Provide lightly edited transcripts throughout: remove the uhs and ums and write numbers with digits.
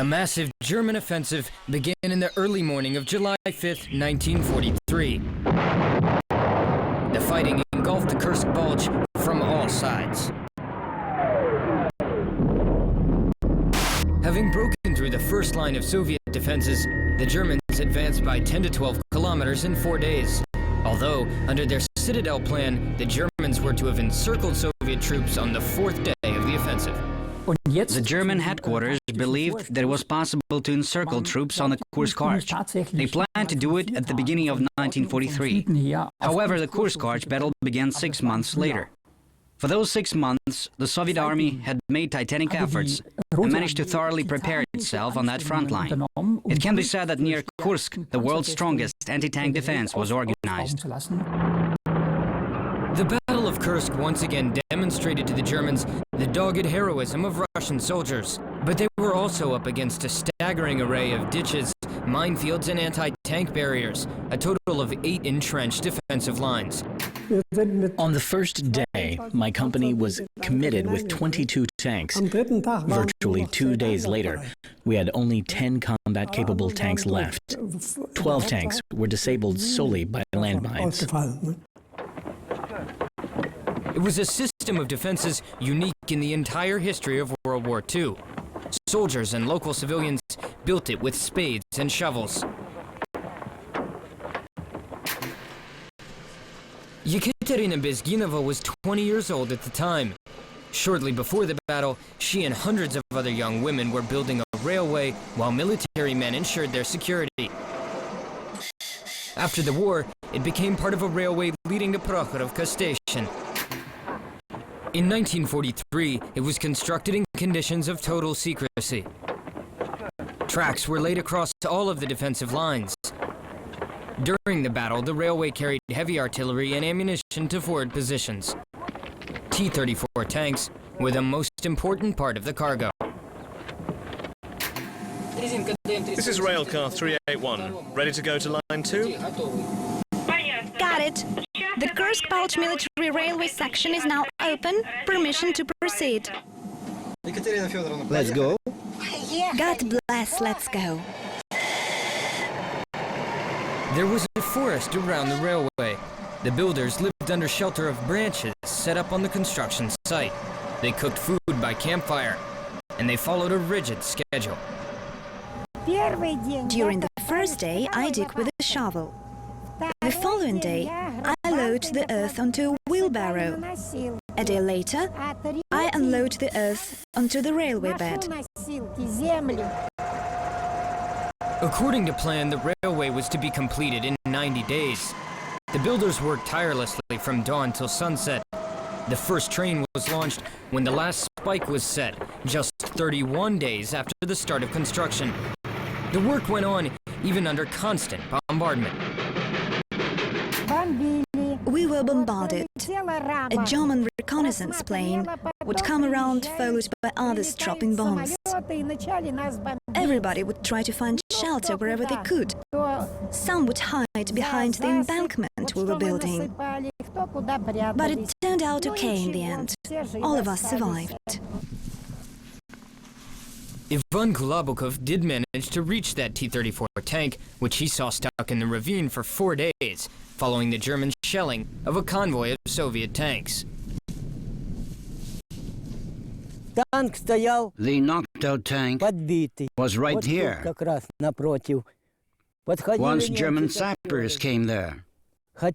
A massive German offensive began in the early morning of July 5, 1943. The fighting engulfed the Kursk Bulge from all sides. Having broken through the first line of Soviet defenses, the Germans advanced by 10 to 12 kilometers in 4 days. Although, under their Citadel plan, the Germans were to have encircled Soviet troops on the fourth day of the offensive. The German headquarters believed that it was possible to encircle troops on the Kursk Arch. They planned to do it at the beginning of 1943. However, the Kursk Arch battle began 6 months later. For those 6 months, the Soviet army had made titanic efforts and managed to thoroughly prepare itself on that front line. It can be said that near Kursk, the world's strongest anti-tank defense was organized. The Battle of Kursk once again demonstrated to the Germans the dogged heroism of Russian soldiers. But they were also up against a staggering array of ditches, minefields, and anti-tank barriers, a total of 8 entrenched defensive lines. On the first day, my company was committed with 22 tanks. Virtually 2 days later, we had only 10 combat-capable tanks left. 12 tanks were disabled solely by landmines. It was a system of defenses unique in the entire history of World War II. Soldiers and local civilians built it with spades and shovels. Yekaterina Bezginova was 20 years old at the time. Shortly before the battle, she and hundreds of other young women were building a railway while military men ensured their security. After the war, it became part of a railway leading to Prokhorovka station. In 1943, it was constructed in conditions of total secrecy. Tracks were laid across all of the defensive lines. During the battle, the railway carried heavy artillery and ammunition to forward positions. T-34 tanks were the most important part of the cargo. This is Railcar 381. Ready to go to line 2? Got it. The Kursk Bulge military railway section is now open. Permission to proceed. Let's go. God bless, let's go. There was a forest around the railway. The builders lived under shelter of branches set up on the construction site. They cooked food by campfire, and they followed a rigid schedule. During the first day, I dig with a shovel. The following day, I load the earth onto a wheelbarrow. A day later, I unload the earth onto the railway bed. According to plan, the railway was to be completed in 90 days. The builders worked tirelessly from dawn till sunset. The first train was launched when the last spike was set, just 31 days after the start of construction. The work went on even under constant bombardment. We were bombarded. A German reconnaissance plane would come around followed by others dropping bombs. Everybody would try to find shelter wherever they could. Some would hide behind the embankment we were building. But it turned out okay in the end. All of us survived. Ivan Kulabukov did manage to reach that T-34 tank, which he saw stuck in the ravine for 4 days, following the German shelling of a convoy of Soviet tanks. The knocked-out tank was right here. Once German sappers came there.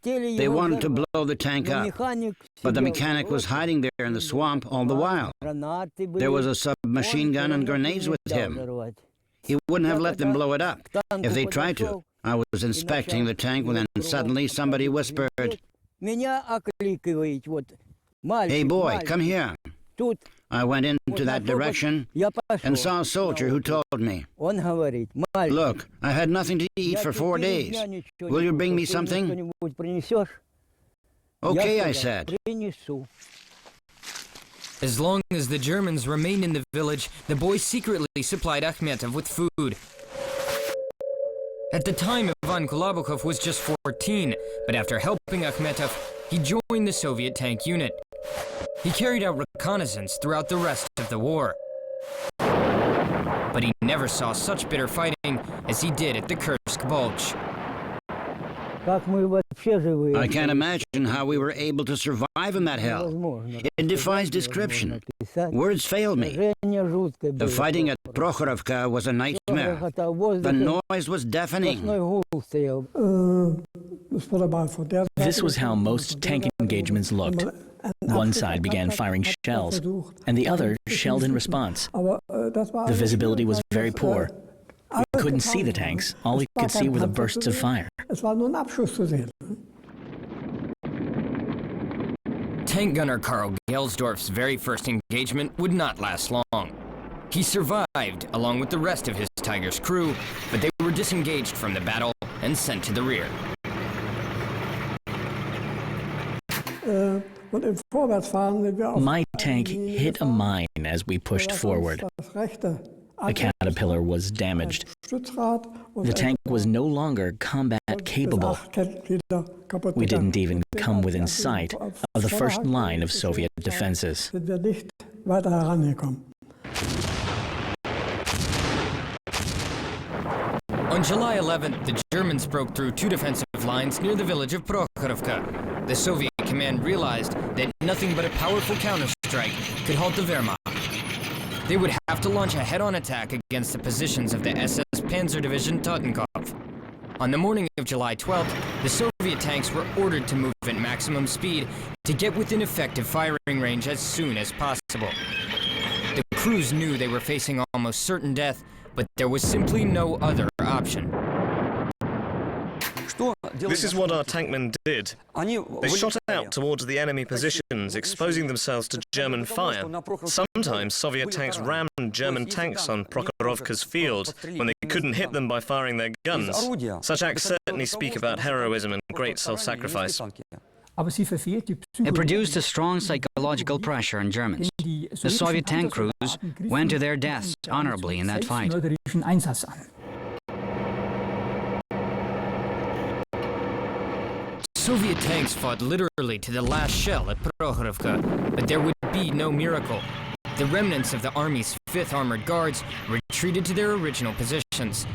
They wanted to blow the tank up, but the mechanic was hiding there in the swamp all the while. There was a submachine gun and grenades with him. He wouldn't have let them blow it up if they tried to. I was inspecting the tank when then suddenly somebody whispered, "Hey boy, come here." I went into that direction and saw a soldier who told me, "Look, I had nothing to eat for 4 days. Will you bring me something?" "Okay," I said. As long as the Germans remained in the village, the boy secretly supplied Akhmetov with food. At the time, Ivan Kulabukov was just 14, but after helping Akhmetov, he joined the Soviet tank unit. He carried out reconnaissance throughout the rest of the war. But he never saw such bitter fighting as he did at the Kursk Bulge. I can't imagine how we were able to survive in that hell. It defies description. Words fail me. The fighting at Prokhorovka was a nightmare. The noise was deafening. This was how most tank engagements looked. One side began firing shells, and the other shelled in response. The visibility was very poor. We couldn't see the tanks. All we could see were the bursts of fire. Tank gunner Karl Gelsdorf's very first engagement would not last long. He survived, along with the rest of his Tiger's crew, but they were disengaged from the battle and sent to the rear. My tank hit a mine as we pushed forward. The Caterpillar was damaged. The tank was no longer combat capable. We didn't even come within sight of the first line of Soviet defenses. On July 11th, the Germans broke through two defensive lines near the village of Prokhorovka. The Soviet command realized that nothing but a powerful counterstrike could halt the Wehrmacht. They would have to launch a head-on attack against the positions of the SS Panzer Division Totenkopf. On the morning of July 12th, the Soviet tanks were ordered to move at maximum speed to get within effective firing range as soon as possible. The crews knew they were facing almost certain death, but there was simply no other option. This is what our tankmen did. They shot out towards the enemy positions, exposing themselves to German fire. Sometimes Soviet tanks rammed German tanks on Prokhorovka's field when they couldn't hit them by firing their guns. Such acts certainly speak about heroism and great self-sacrifice. It produced a strong psychological pressure on Germans. The Soviet tank crews went to their deaths honorably in that fight. Soviet tanks fought literally to the last shell at Prokhorovka, but there would be no miracle. The remnants of the Army's 5th Armored Guards retreated to their original positions.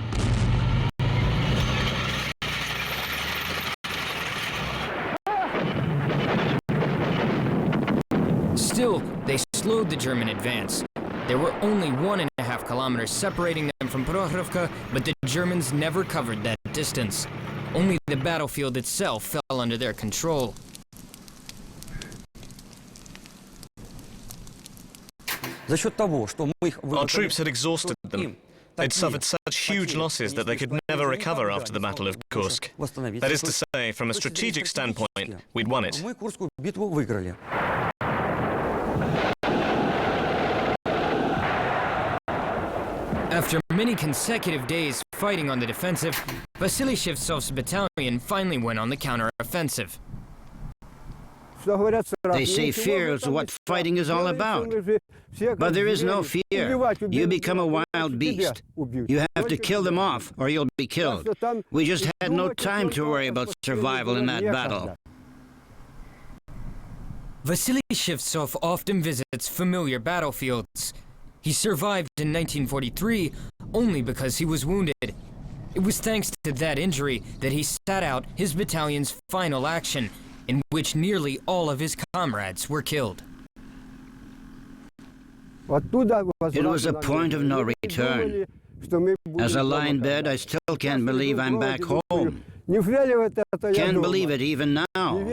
Still, they slowed the German advance. There were only 1.5 kilometers separating them from Prokhorovka, but the Germans never covered that distance. Only the battlefield itself fell under their control. Our troops had exhausted them. They'd suffered such huge losses that they could never recover after the Battle of Kursk. That is to say, from a strategic standpoint, we'd won it. After many consecutive days fighting on the defensive, Vasily Shevtsov's battalion finally went on the counter-offensive. They say fear is what fighting is all about. But there is no fear. You become a wild beast. You have to kill them off, or you'll be killed. We just had no time to worry about survival in that battle. Vasily Shevtsov often visits familiar battlefields. He survived in 1943 only because he was wounded. It was thanks to that injury that he sat out his battalion's final action, in which nearly all of his comrades were killed. It was a point of no return. As a line bed, I still can't believe I'm back home. Can't believe it even now.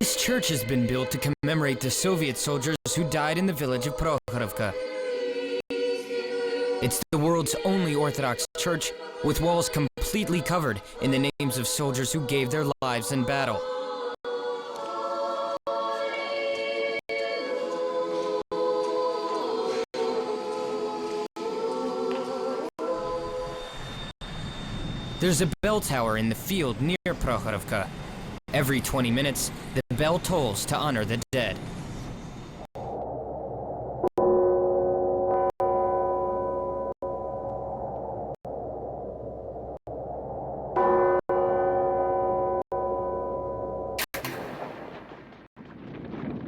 This church has been built to commemorate the Soviet soldiers who died in the village of Prokhorovka. It's the world's only Orthodox church with walls completely covered in the names of soldiers who gave their lives in battle. There's a bell tower in the field near Prokhorovka. Every 20 minutes, the bell tolls to honor the dead.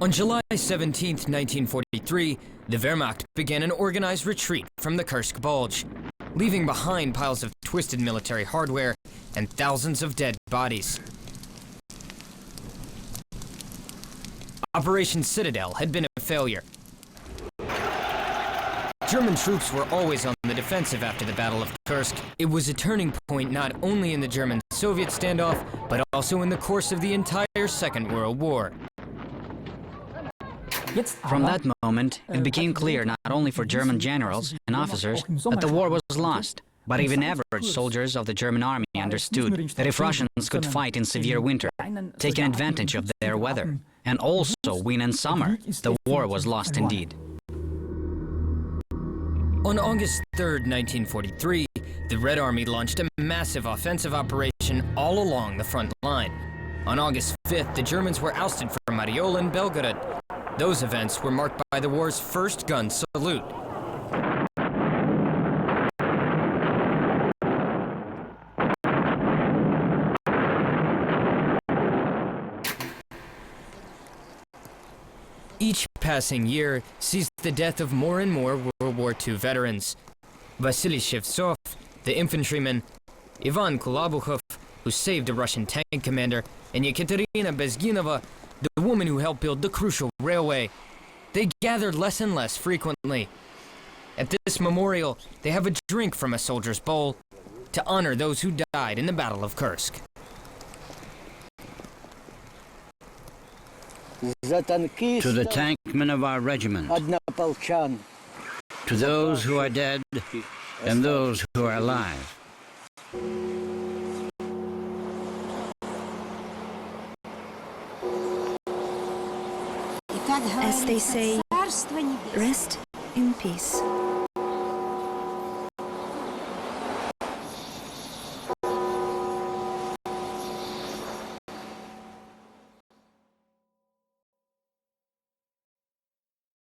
On July 17, 1943, the Wehrmacht began an organized retreat from the Kursk Bulge, leaving behind piles of twisted military hardware and thousands of dead bodies. Operation Citadel had been a failure. German troops were always on the defensive after the Battle of Kursk. It was a turning point not only in the German-Soviet standoff, but also in the course of the entire Second World War. From that moment, it became clear not only for German generals and officers that the war was lost, but even average soldiers of the German army understood that if Russians could fight in severe winter, taking advantage of their weather, and also win in summer, the war was lost indeed. On August 3, 1943, the Red Army launched a massive offensive operation all along the front line. On August 5th, the Germans were ousted from Mariupol and Belgorod. Those events were marked by the war's first gun salute. Each passing year sees the death of more and more World War II veterans. Vasily Shevtsov, the infantryman, Ivan Kulabukhov, who saved a Russian tank commander, and Yekaterina Bezginova, the woman who helped build the crucial railway. They gathered less and less frequently. At this memorial, they have a drink from a soldier's bowl to honor those who died in the Battle of Kursk. To the tankmen of our regiment, to those who are dead and those who are alive. As they say, rest in peace.